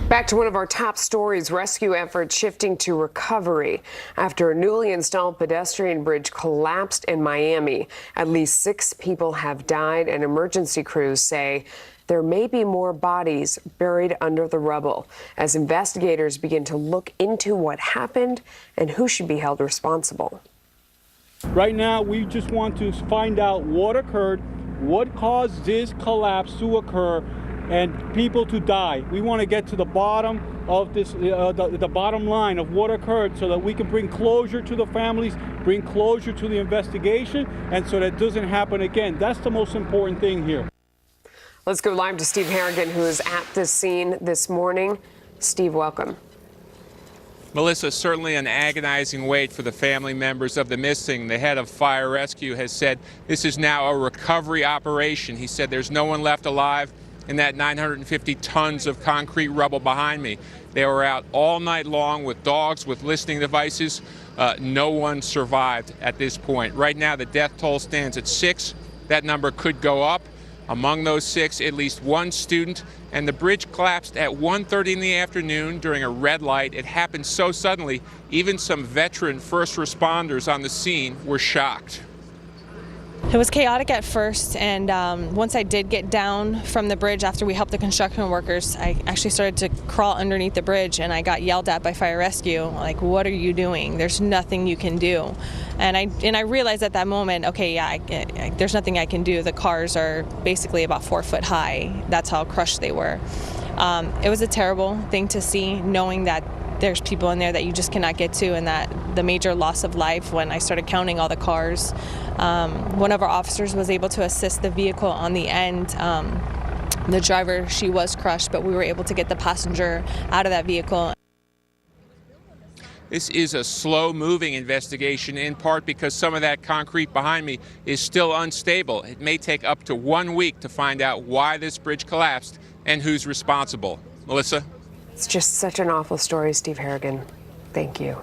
Back to one of our top stories, rescue efforts shifting to recovery after a newly installed pedestrian bridge collapsed in Miami. At least 6 people have died, and emergency crews say there may be more bodies buried under the rubble as investigators begin to look into what happened and who should be held responsible. Right now, we just want to find out what occurred, what caused this collapse to occur, and people to die. We want to get to the bottom of this, the bottom line of what occurred, so that we can bring closure to the families, bring closure to the investigation, and so that it doesn't happen again. That's the most important thing here. Let's go live to Steve Harrigan, who is at this scene this morning. Steve, welcome. Melissa, certainly an agonizing wait for the family members of the missing. The head of fire rescue has said this is now a recovery operation. He said there's no one left alive in that 950 tons of concrete rubble behind me. They were out all night long with dogs, with listening devices. No one survived at this point. Right now, the death toll stands at 6. That number could go up. Among those 6, at least 1 student, and the bridge collapsed at 1:30 in the afternoon during a red light. It happened so suddenly, even some veteran first responders on the scene were shocked. It was chaotic at first, and once I did get down from the bridge after we helped the construction workers, I actually started to crawl underneath the bridge, and I got yelled at by fire rescue, like, "What are you doing? There's nothing you can do." And I realized at that moment, okay, yeah, there's nothing I can do. The cars are basically about 4 foot high. That's how crushed they were. It was a terrible thing to see, knowing that there's people in there that you just cannot get to, and that the major loss of life when I started counting all the cars. One of our officers was able to assist the vehicle on the end. The driver, she was crushed, but we were able to get the passenger out of that vehicle. This is a slow-moving investigation, in part because some of that concrete behind me is still unstable. It may take up to 1 week to find out why this bridge collapsed and who's responsible. Melissa? It's just such an awful story, Steve Harrigan. Thank you.